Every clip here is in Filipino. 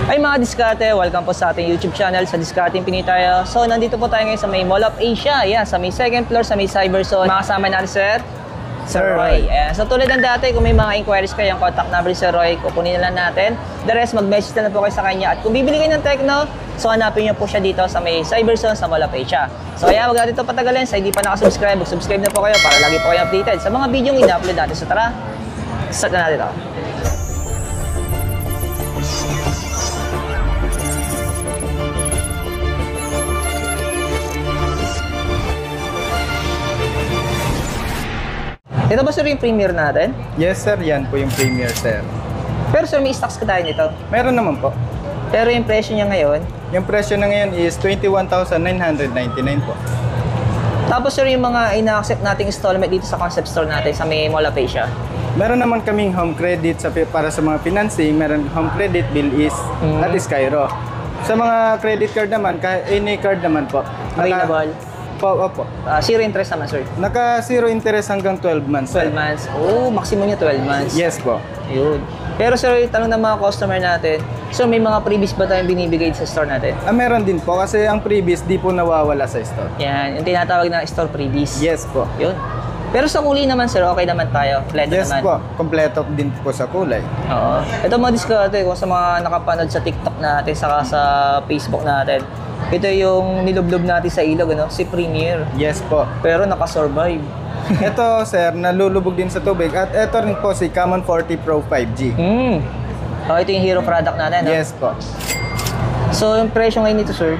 Ay mga diskarte, welcome po sa ating YouTube channel sa Discarding Pinoy tayo. So nandito po tayo ngayon sa may Mall of Asia, yan, sa may second floor, sa may Cyberzone. Makasama natin Sir Roy. Ayan. So tulad ng dati, kung may mga inquiries kayo, ang contact number ni Sir Roy, kukunin na lang natin. The rest, mag-message na lang po kayo sa kanya. At kung bibili kayo ng Tecno, so hanapin niyo po siya dito sa may Cyberzone sa Mall of Asia. So ayan, wag natin ito patagalin. Sa hindi pa nakasubscribe, mag-subscribe na po kayo para lagi po kayo updated sa mga video yung ina-upload natin. So tara, start na natin ito. Ito ba sir yung premiere natin? Yes sir, yan po yung premiere sir. Pero sir, may stocks ka tayo nito? Meron naman po. Pero yung presyo niya ngayon? Yung presyo na ngayon is 21,999 po. Tapos sir, yung mga ina-accept nating installment dito sa concept store natin sa may Mall of Asia? Meron naman kaming home credit para sa mga financing. Meron home credit, bill is at Skyro. Sa mga credit card naman, any card naman po. Available? Opo. Zero interest naman sir? Naka zero interest hanggang 12 months. 12 months? Oh, maximum niya 12 months? Yes po. Ayun. Pero sir, tanong ng mga customer natin, so may mga freebies ba tayong binibigay sa store natin? Meron din po kasi ang freebies di po nawawala sa store. Yan, yung tinatawag na store freebies. Yes po. Yun. Pero sa kulay naman sir, okay naman tayo. Kompleto Yes naman. po, kompleto din po sa kulay. Oo. Ito mga diskarte kung sa mga nakapanood sa TikTok natin saka sa Facebook natin. Ito yung nilublob natin sa ilog, ano? Si Premier. Yes po. Pero nakasurvive. Ito sir, nalulubog din sa tubig. At ito rin po si Common 40 Pro 5G. Oh, ito yung hero product natin, no? Yes po. So, yung presyo ngayon nito, sir?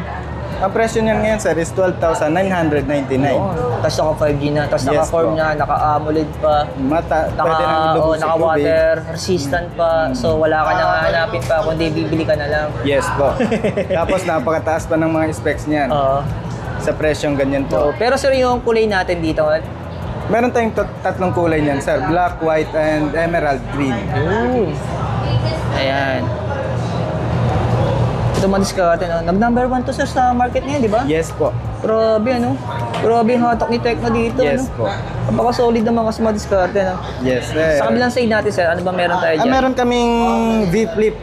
Ang presyo niyan ngayon sir is 12,999. Oh, tapos naka 5G na, tapos Yes naka-form po. na, naka-AMOLED pa. Pwede nang ilubog sa tubig. Naka-water resistant pa. So, wala ka nang hanapin pa, kundi bibili ka na lang. Yes po. Tapos napakataas pa ng mga specs niyan. Oo. Sa presyong ganyan po. Pero sir, yung kulay natin dito, Meron tayong tatlong kulay niyan sir. Black, white, and emerald green. Ayan. Ito madiskarte, no? Nag-number 1 to sir sa market niya, di ba? Yes po. Grabe, ano? Grabe yung hatak ni Tecno dito, Yes ano? po. Napaka-solid naman kasi madiskarte, no? Yes sir. Sa kabilang side natin, sir, ano ba meron tayo dyan? Meron kaming V Flip.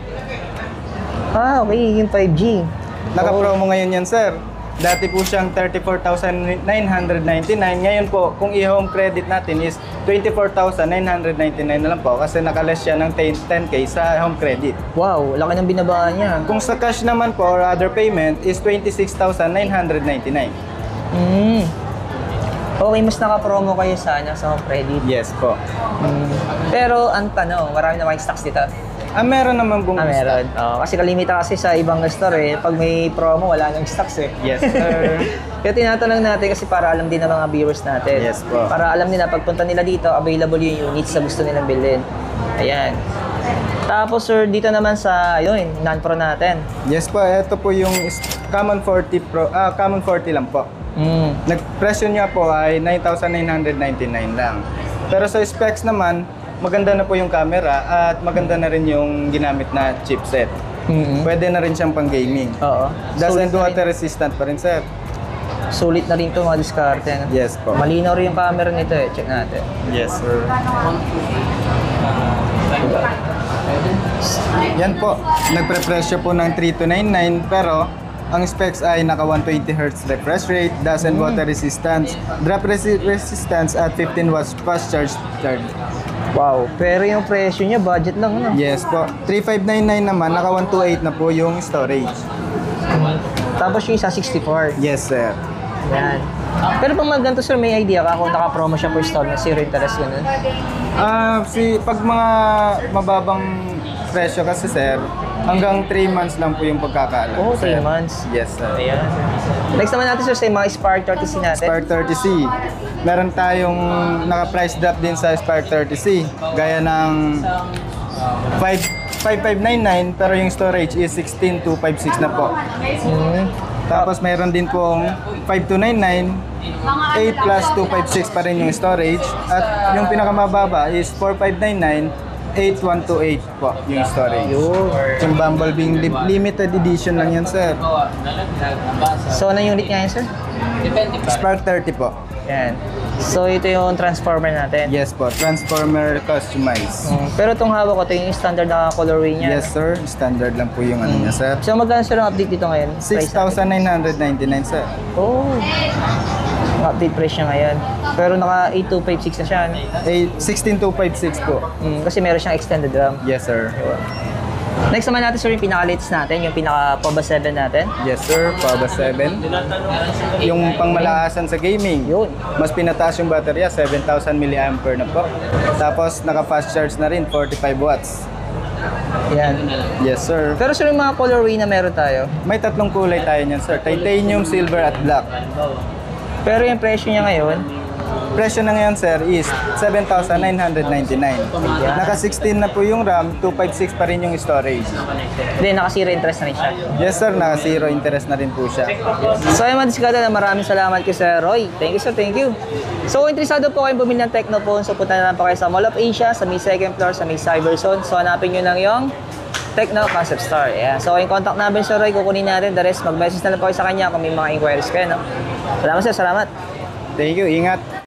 Okay, yung 5G. Naka-promo ngayon yan sir. Dati po siyang 34,999. Ngayon po, kung i-home credit natin is 24,999 na lang po kasi nakaless siya ng 10K sa home credit. Wow, laki ng binabaan niya. Kung sa cash naman po or other payment is 26,999. Okay, mas naka-promo kayo sana sa home credit. Yes po. Pero ang tanong, marami na kayong stocks dito? Meron naman pong Meron. Kasi kalimita kasi sa ibang store pag may promo, wala nang stocks Yes sir. Kaya tinatanong natin kasi para alam din ng mga viewers natin. Yes po. Para alam nila, pagpunta nila dito, available yung units sa gusto nilang bilhin. Ayan. Tapos sir, dito naman sa, yun, non-pro natin. Yes po, ito po yung Common 40 Pro, Common 40 lang po. Nag-presyo niya po ay 9,999 lang. Pero sa specs naman, maganda na po yung camera at maganda na rin yung ginamit na chipset. Pwede na rin siyang pang gaming. Oo. Dust and water resistant pa rin sir. Sulit na rin ito mga diskarte. No? Yes po. Malinaw rin yung camera nito Check natin. Yes sir. Yan po. Nagpre-presyo po ng 3299 pero ang specs ay naka 120 Hz refresh rate, dust and water resistance, drop resistance at 15 watts fast charge. Wow, pero yung presyo niya, budget lang, ano? Yes po. 3599 naman, naka 128 na po yung storage. Tapos yung isa 64. Yes sir. Yan. Pero pag ganito sir, may idea ka kung naka-promo siya per installment, zero interest ganun? Pag mga mababang presyo kasi sir, hanggang 3 months lang po yung pagkakaalam. Oh, 3 sir. months. Yes sir. Ayan. Next naman natin sir, sa mga Spark 30C natin. Spark 30C. Meron tayong naka-price drop din sa Spark 30C. Gaya ng 5599 pero yung storage is 16256 na po. Tapos mayroon din pong 5299, 8 plus 256 pa rin yung storage. At yung pinakamababa is 4599, 8128 po yung storage. Yung Bumblebee limited edition lang yan sir. So, anong unit nga yan sir? Spark 30 po. Yan. So, ito yung transformer natin. Yes po, transformer customized. Pero itong hawak ko, ito yung standard na colorway niya. Yes sir, standard lang po yung ano niya sir. So, magkano sir ang update dito ngayon? Price natin? 6,999 sir. Oh. Ang update price niya ngayon. Pero naka 8256 na siya. No? 16256 po. Kasi meron siyang extended RAM. Yes sir. Next naman natin sir yung pinaka-latest natin, yung pinaka-POBA 7 natin. Yes sir, PABA 7. Yung pangmalakasan sa gaming. Yun. Mas pinataas yung baterya, 7,000 mAh na po. Tapos naka-fast charge na rin, 45 watts. Yan. Yes sir. Pero sir yung mga colorway na meron tayo. May tatlong kulay tayo niyan sir, titanium, silver at black. Pero yung presyo niya ngayon, Presyo na ngayon sir is 7,999. Naka 16 na po yung RAM, 256 pa rin yung storage. hindi, naka-zero interest na rin siya. Yes sir, naka zero interest na rin po siya. So ayun mga diskada, maraming salamat kay Sir Roy. Thank you sir, thank you. So kung interesado po kayong bumili ng Technophone, so punta na lang po kayo sa Mall of Asia, sa may second floor, sa may Cyberzone. So hanapin nyo lang yung Techno Concept Store. Yeah. So yung contact number Sir Roy, kukunin natin. The rest, mag-message na lang po kayo sa kanya kung may mga inquiries kayo. No? Salamat sir, salamat. Thank you, ingat.